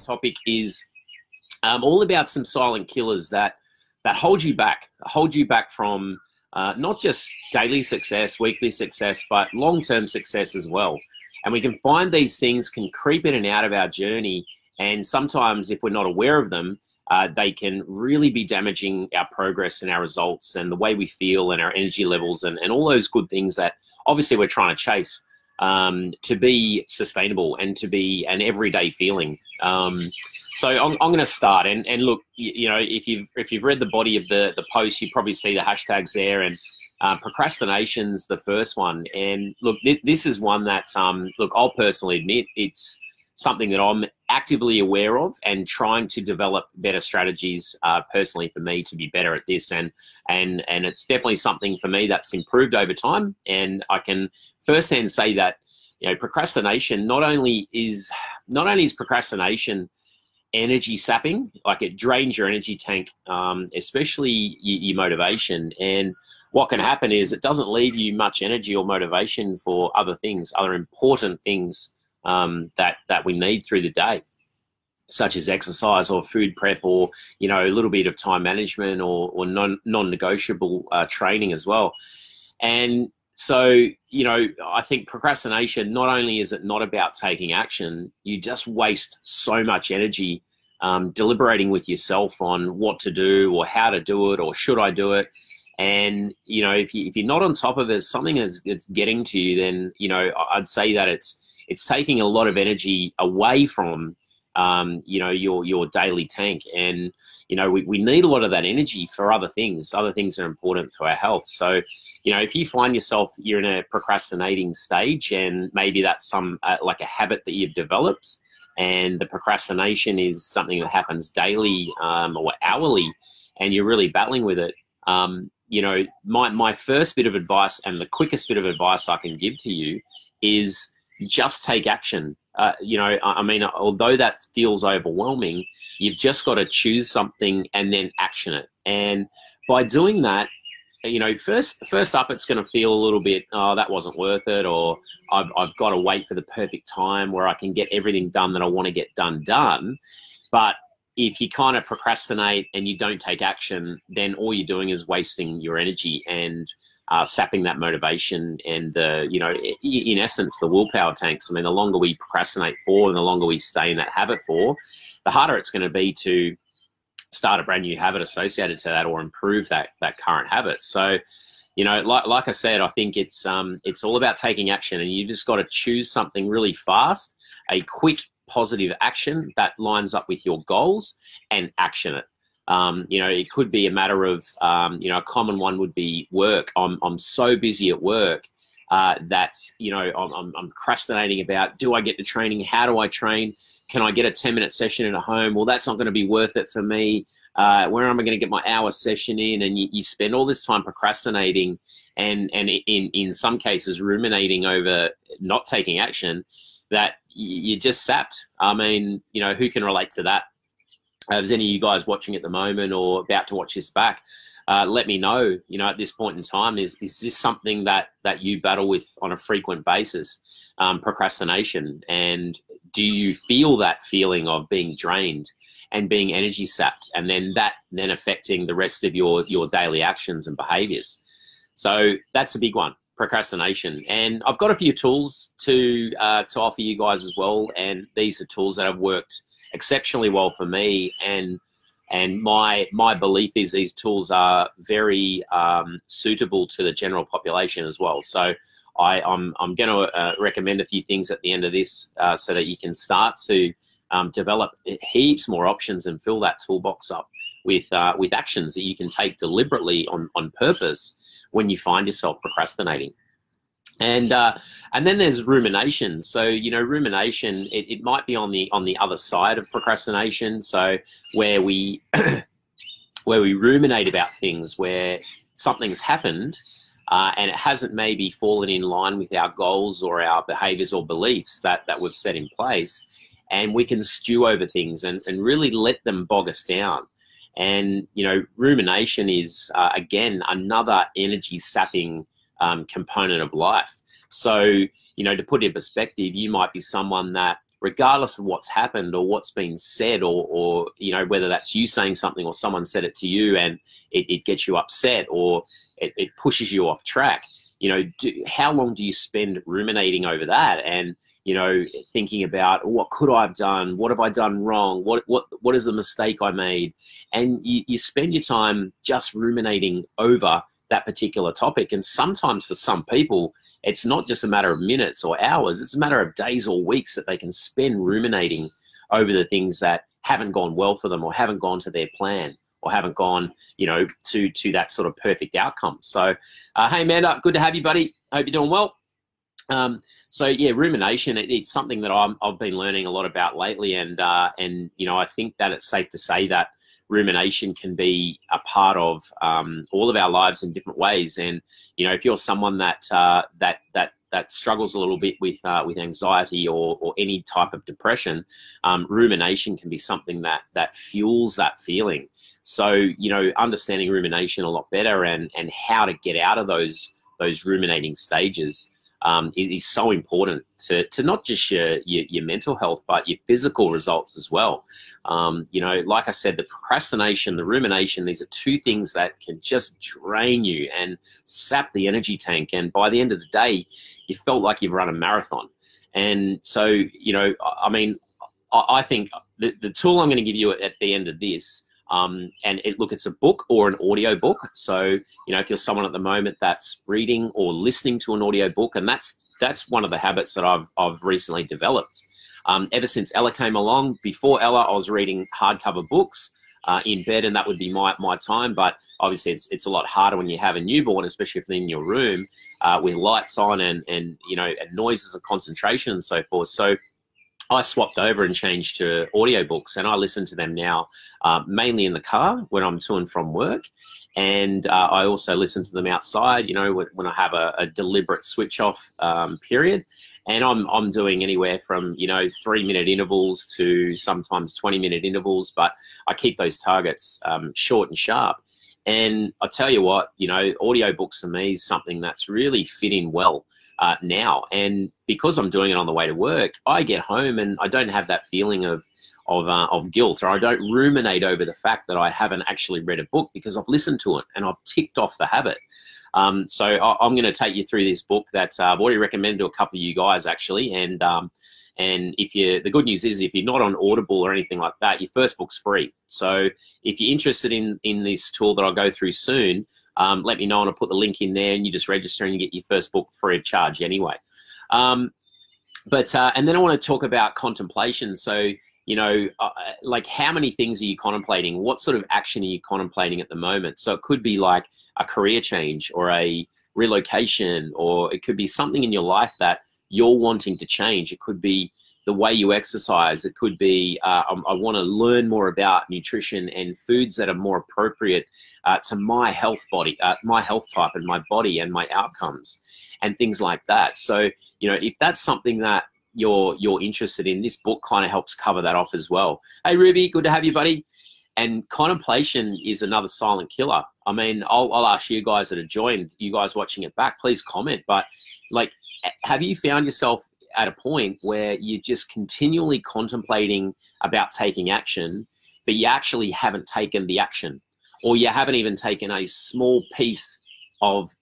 topic is all about some silent killers that hold you back from not just daily success, weekly success, but long-term success as well. And we can find these things can creep in and out of our journey. And sometimes if we're not aware of them, they can really be damaging our progress and our results and the way we feel and our energy levels and all those good things that obviously we're trying to chase to be sustainable and to be an everyday feeling. So I'm going to start and look, you know, if you've read the body of the post, you probably see the hashtags there, and procrastination's the first one. And look, this is one that, look, I'll personally admit it's something that I'm actively aware of and trying to develop better strategies personally for me to be better at this. And it's definitely something for me that's improved over time. And I can firsthand say that, you know, procrastination, not only is procrastination energy sapping, like it drains your energy tank, especially your motivation. And what can happen is it doesn't leave you much energy or motivation for other things, other important things that we need through the day, such as exercise or food prep, or, you know, a little bit of time management or non-negotiable training as well. And so, you know, I think procrastination, not only is it not about taking action, you just waste so much energy deliberating with yourself on what to do or how to do it or should I do it. And, you know, if you're not on top of it, something that's getting to you, then, you know, I'd say that it's taking a lot of energy away from, you know, your daily tank. And, you know, we need a lot of that energy for other things that are important to our health. So, you know, if you find yourself, you're in a procrastinating stage, and maybe that's some like a habit that you've developed, and the procrastination is something that happens daily or hourly, and you're really battling with it, you know, my first bit of advice and the quickest bit of advice I can give to you is just take action. You know, I mean, although that feels overwhelming, you've just got to choose something and then action it. And by doing that, you know, first up, it's going to feel a little bit, oh, that wasn't worth it, or I've got to wait for the perfect time where I can get everything done that I want to get done. But if you kind of procrastinate and you don't take action, then all you're doing is wasting your energy and sapping that motivation and you know, in essence, the willpower tanks. I mean, the longer we procrastinate for and the longer we stay in that habit for, the harder it's going to be to start a brand new habit associated to that or improve that current habit. So, you know, like I said, I think it's all about taking action, and you just got to choose something really fast, a quick positive action that lines up with your goals, and action it. You know, it could be a matter of, you know, a common one would be work. I'm so busy at work that, you know, I'm procrastinating about, do I get to training? How do I train? Can I get a 10-minute session at home? Well, that's not going to be worth it for me. Where am I going to get my hour session in? And you spend all this time procrastinating and in some cases ruminating over not taking action, that you just sapped. I mean, you know, who can relate to that? If there's any of you guys watching at the moment or about to watch this back, let me know, you know, at this point in time, is this something that you battle with on a frequent basis, procrastination? And do you feel that feeling of being drained and being energy sapped, and then affecting the rest of your daily actions and behaviors? So that's a big one, procrastination. And I've got a few tools to offer you guys as well. And these are tools that have worked exceptionally well for me, and my belief is these tools are very suitable to the general population as well. So I'm going to recommend a few things at the end of this so that you can start to develop heaps more options and fill that toolbox up with actions that you can take deliberately on purpose when you find yourself procrastinating. And then there's rumination. So, you know, rumination, it might be on the other side of procrastination. So where we where we ruminate about things, where something's happened and it hasn't maybe fallen in line with our goals or our behaviors or beliefs that we've set in place, and we can stew over things and really let them bog us down. And, you know, rumination is, again, another energy sapping component of life. So, you know, to put it in perspective, you might be someone that regardless of what's happened or what's been said, or you know, whether that's you saying something or someone said it to you and it gets you upset, or it pushes you off track, you know, how long do you spend ruminating over that, and, you know, thinking about what could I have done? What have I done wrong? What is the mistake I made? And you spend your time just ruminating over that particular topic. And sometimes for some people, it's not just a matter of minutes or hours, it's a matter of days or weeks that they can spend ruminating over the things that haven't gone well for them, or haven't gone to their plan, or haven't gone, you know, to that sort of perfect outcome. So, hey, Amanda, good to have you, buddy. Hope you're doing well. So yeah, rumination, it's something that I've been learning a lot about lately. And you know, I think that it's safe to say that rumination can be a part of all of our lives in different ways. And, you know, if you're someone that struggles a little bit with anxiety or any type of depression, rumination can be something that fuels that feeling. So, you know, understanding rumination a lot better and how to get out of those ruminating stages is so important to not just your mental health, but your physical results as well. You know, like I said, the procrastination, the rumination, these are two things that can just drain you and sap the energy tank. And by the end of the day, you felt like you've run a marathon. And so, you know, I mean, I think the tool I'm going to give you at the end of this, and it's a book or an audio book. So, you know, if you're someone at the moment that's reading or listening to an audio book, and that's one of the habits that I've recently developed. Ever since Ella came along, before Ella, I was reading hardcover books in bed, and that would be my time. But obviously it's a lot harder when you have a newborn, especially if they're in your room with lights on and you know, and noises of concentration and so forth. So I swapped over and changed to audiobooks, and I listen to them now mainly in the car when I'm to and from work. And I also listen to them outside, you know, when I have a deliberate switch off period. And I'm doing anywhere from, you know, 3-minute intervals to sometimes 20-minute intervals, but I keep those targets short and sharp. And I tell you what, you know, audiobooks for me is something that's really fitting well now. And because I'm doing it on the way to work, I get home and I don't have that feeling of guilt, or I don't ruminate over the fact that I haven't actually read a book, because I've listened to it and I've ticked off the habit. So I'm going to take you through this book that I've already recommended to a couple of you guys actually. And if the good news is, if you're not on Audible or anything like that, your first book's free. So if you're interested in this tool that I'll go through soon, let me know and I'll put the link in there, and you just register and you get your first book free of charge anyway. And then I want to talk about contemplation. So, you know, like, how many things are you contemplating? What sort of action are you contemplating at the moment? So it could be like a career change or a relocation, or it could be something in your life that you're wanting to change. It could be the way you exercise. It could be, I want to learn more about nutrition and foods that are more appropriate to my health my health type and my body and my outcomes and things like that. So, you know, if that's something that you're interested in, this book kind of helps cover that off as well. Hey, Ruby, good to have you, buddy. And contemplation is another silent killer. I mean, I'll ask you guys that have joined, you guys watching it back, please comment. But like, have you found yourself at a point where you're just continually contemplating about taking action, but you actually haven't taken the action, or you haven't even taken a small piece of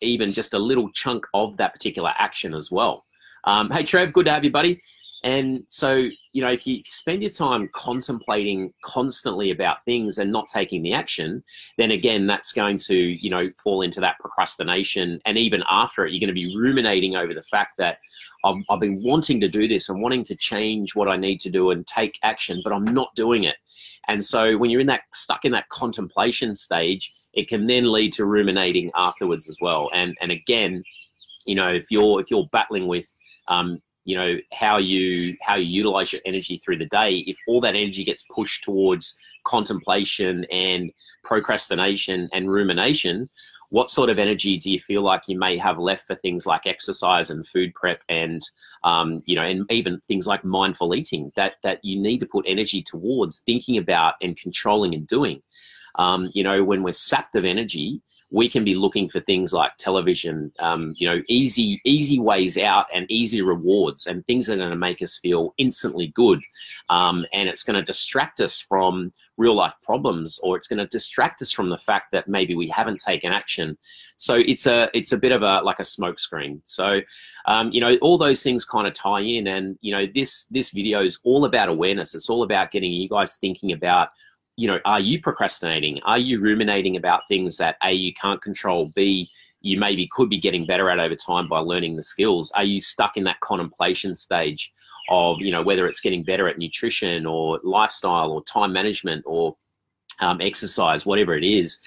even just a little chunk of that particular action as well? Hey, Trev, good to have you, buddy. And so, you know, if you spend your time contemplating constantly about things and not taking the action, then again, that's going to, you know, fall into that procrastination. And even after it, you're going to be ruminating over the fact that I've been wanting to do this and wanting to change what I need to do and take action, but I'm not doing it. And so when you're stuck in that contemplation stage, it can then lead to ruminating afterwards as well. And again, you know, if you're battling with, you know, how you utilize your energy through the day, if all that energy gets pushed towards contemplation and procrastination and rumination, what sort of energy do you feel like you may have left for things like exercise and food prep and, you know, and even things like mindful eating that you need to put energy towards thinking about and controlling and doing? You know, when we're sapped of energy, we can be looking for things like television, you know, easy ways out and easy rewards and things that are going to make us feel instantly good. And it's going to distract us from real life problems, or it's going to distract us from the fact that maybe we haven't taken action. So it's a bit of like a smoke screen. So, you know, all those things kind of tie in, and, you know, this video is all about awareness. It's all about getting you guys thinking about, you know, are you procrastinating? Are you ruminating about things that A, you can't control, B, you maybe could be getting better at over time by learning the skills? Are you stuck in that contemplation stage of, you know, whether it's getting better at nutrition or lifestyle or time management or exercise, whatever it is?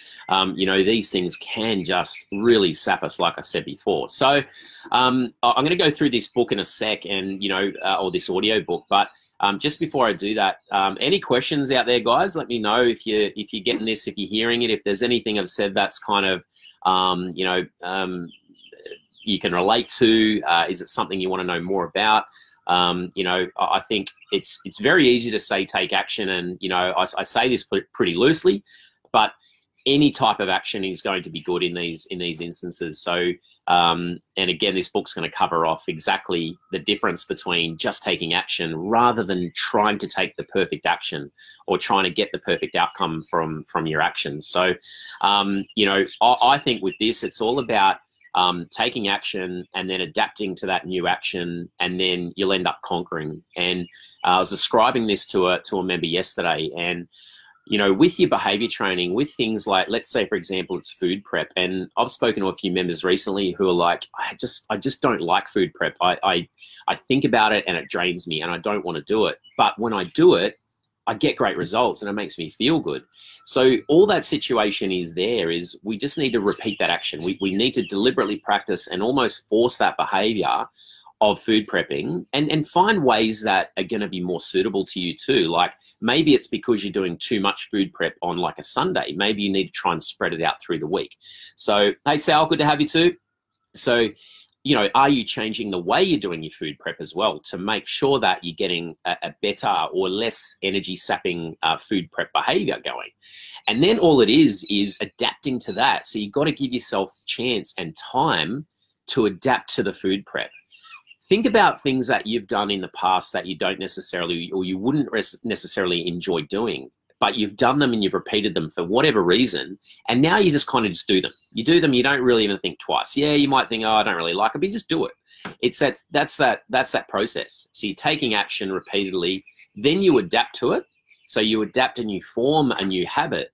You know, these things can just really sap us, like I said before. So I'm going to go through this book in a sec, and, you know, or this audio book, but just before I do that, any questions out there, guys? Let me know if you're getting this, if you're hearing it, if there's anything I've said that's kind of, you know, you can relate to. Is it something you want to know more about? You know, I think it's very easy to say take action, and, you know, I say this pretty loosely, but any type of action is going to be good in these instances. So, and again, this book's going to cover off exactly the difference between just taking action rather than trying to take the perfect action or trying to get the perfect outcome from your actions. So, you know, I think with this, it's all about taking action and then adapting to that new action, and then you'll end up conquering. And I was describing this to a member yesterday, and, you know, with your behavior training, with things like, let's say, for example, it's food prep. And I've spoken to a few members recently who are like, I just don't like food prep. I think about it and it drains me and I don't want to do it. But when I do it, I get great results and it makes me feel good. So all that situation is we just need to repeat that action. We need to deliberately practice and almost force that behavior of food prepping, and find ways that are going to be more suitable to you too. Like, maybe it's because you're doing too much food prep on like a Sunday. Maybe you need to try and spread it out through the week. So, hey Sal, good to have you too. So, you know, are you changing the way you're doing your food prep as well to make sure that you're getting a better or less energy sapping food prep behavior going? And then all it is adapting to that. So you've got to give yourself chance and time to adapt to the food prep. Think about things that you've done in the past that you don't necessarily, or you wouldn't necessarily enjoy doing, but you've done them and you've repeated them for whatever reason, and now you just kind of just do them. You do them, you don't really even think twice. Yeah, you might think, oh, I don't really like it, but you just do it. It's that's that process. So you're taking action repeatedly, then you adapt to it. So you adapt and you form a new habit,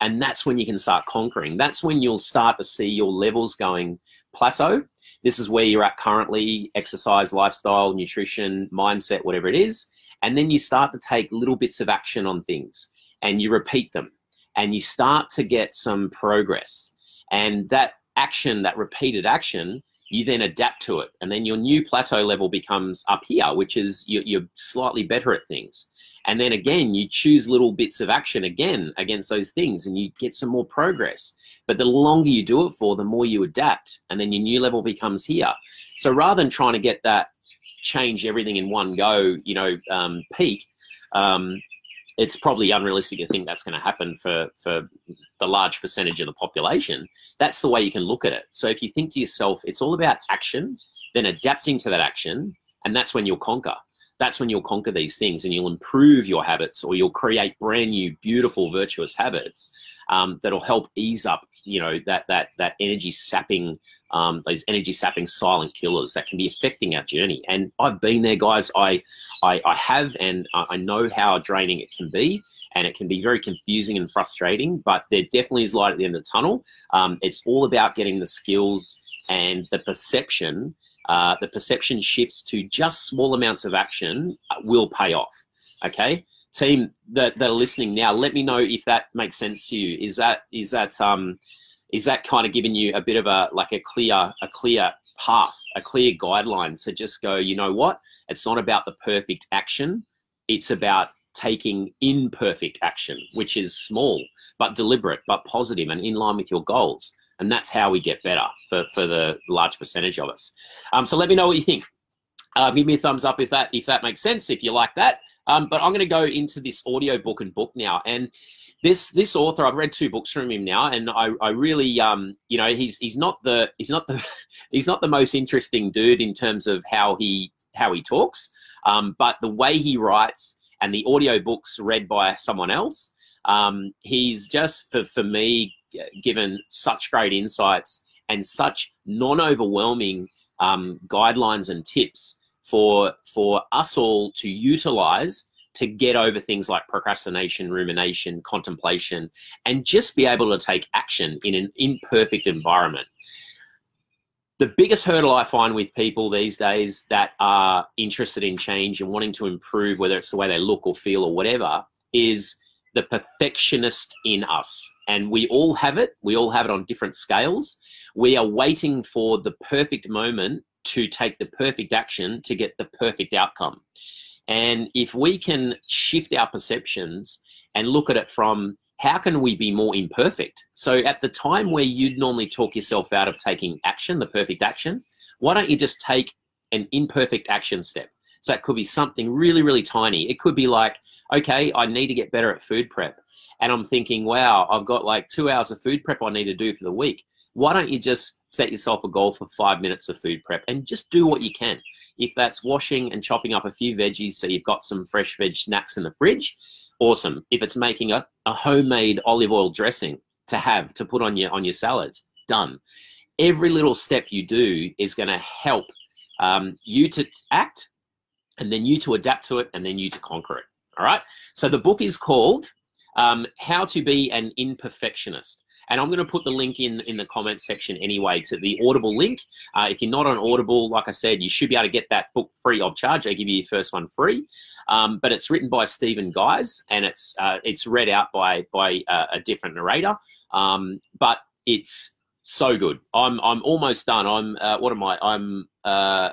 and that's when you can start conquering. That's when you'll start to see your levels going plateau. This is where you're at currently: exercise, lifestyle, nutrition, mindset, whatever it is. And then you start to take little bits of action on things and you repeat them and you start to get some progress. And that action, that repeated action, you then adapt to it. And then your new plateau level becomes up here, which is you're slightly better at things. And then again, you choose little bits of action again against those things and you get some more progress. But the longer you do it for, the more you adapt. And then your new level becomes here. So rather than trying to get that change everything in one go, you know, peak, it's probably unrealistic to think that's going to happen for the large percentage of the population. That's the way you can look at it. So if you think to yourself, it's all about action, then adapting to that action, and that's when you'll conquer. That's when you'll conquer these things and you'll improve your habits, or you'll create brand new, beautiful, virtuous habits that'll help ease up, you know, that energy sapping, those energy sapping silent killers that can be affecting our journey. And I've been there, guys. I have, and I know how draining it can be, and it can be very confusing and frustrating, but there definitely is light at the end of the tunnel. It's all about getting the skills and the perception. The perception shifts to just small amounts of action will pay off. Okay, team that are listening now, let me know if that makes sense to you. Is that kind of giving you a bit of a clear path, a clear guideline to just go, you know what? It's not about the perfect action. It's about taking imperfect action, which is small, but deliberate, but positive and in line with your goals. And that's how we get better for the large percentage of us. So let me know what you think. Give me a thumbs up if that makes sense, if you like that. But I'm going to go into this audio book and book now. And this author, I've read 2 books from him now, and I really, you know, he's not the most interesting dude in terms of how he talks, but the way he writes and the audio books read by someone else, he's just for me given such great insights and such non-overwhelming guidelines and tips for us all to utilize to get over things like procrastination, rumination, contemplation, and just be able to take action in an imperfect environment. The biggest hurdle I find with people these days that are interested in change and wanting to improve, whether it's the way they look or feel or whatever, is the perfectionist in us. And we all have it. We all have it on different scales. We are waiting for the perfect moment to take the perfect action to get the perfect outcome. And if we can shift our perceptions and look at it from how can we be more imperfect? So at the time where you'd normally talk yourself out of taking action, the perfect action, why don't you just take an imperfect action step? So that could be something really, really tiny. It could be like, okay, I need to get better at food prep. And I'm thinking, wow, I've got like 2 hours of food prep I need to do for the week. Why don't you just set yourself a goal for 5 minutes of food prep and just do what you can? If that's washing and chopping up a few veggies so you've got some fresh veg snacks in the fridge, awesome. If it's making a homemade olive oil dressing to put on your salads, done. Every little step you do is going to help you to act, and then you to adapt to it, and then you to conquer it. All right. So the book is called How to Be an Imperfectionist. And I'm going to put the link in the comment section anyway to the Audible link. If you're not on Audible, like I said, you should be able to get that book free of charge. They give you your first one free. But it's written by Stephen Guise, and it's read out by a different narrator. But it's so good. I'm almost done. what am I?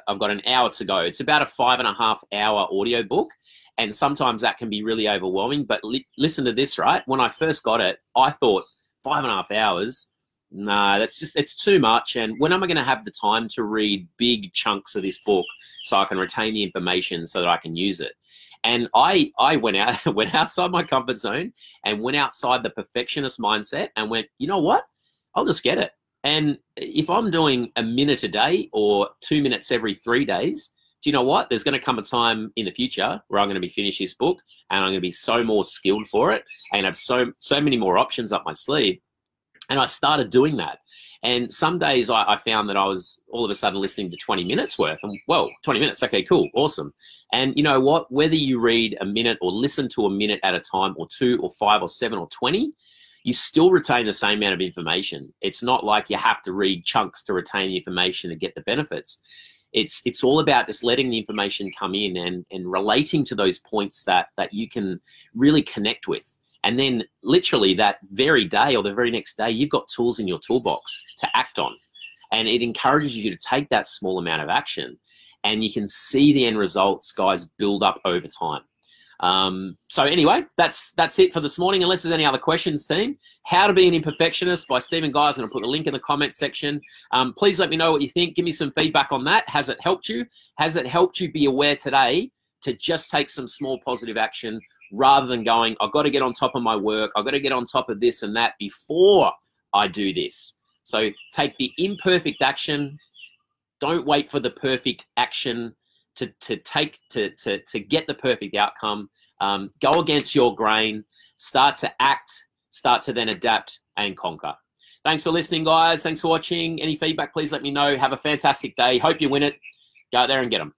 I've got an hour to go. It's about a 5.5 hour audio book. And sometimes that can be really overwhelming. But listen to this, right? When I first got it, I thought, 5.5 hours, nah, it's too much. And when am I going to have the time to read big chunks of this book so I can retain the information so that I can use it? And I went outside my comfort zone and went outside the perfectionist mindset and went, you know what? I'll just get it. And if I'm doing a minute a day or 2 minutes every 3 days, do you know what? There's going to come a time in the future where I'm going to be finished this book and I'm going to be so more skilled for it and have so many more options up my sleeve. And I started doing that. And some days I found that I was all of a sudden listening to 20 minutes worth. And whoa, 20 minutes. Okay, cool. Awesome. And you know what? Whether you read a minute or listen to a minute at a time or 2 or 5 or 7 or 20, you still retain the same amount of information. It's not like you have to read chunks to retain the information and get the benefits. It's all about just letting the information come in and relating to those points that you can really connect with. And then literally that very day or the very next day, you've got tools in your toolbox to act on. And it encourages you to take that small amount of action. And you can see the end results, guys, build up over time. So anyway, that's it for this morning. Unless there's any other questions, team. How to Be an Imperfectionist by Stephen Guise. I'm going to put the link in the comment section. Please let me know what you think. Give me some feedback on that. Has it helped you? Has it helped you be aware today to just take some small positive action rather than going, I've got to get on top of my work. I've got to get on top of this and that before I do this. So take the imperfect action. Don't wait for the perfect action to get the perfect outcome. Go against your grain, start to act, start to then adapt and conquer. Thanks for listening, guys. Thanks for watching. Any feedback, please let me know. Have a fantastic day. Hope you win it. Go out there and get them.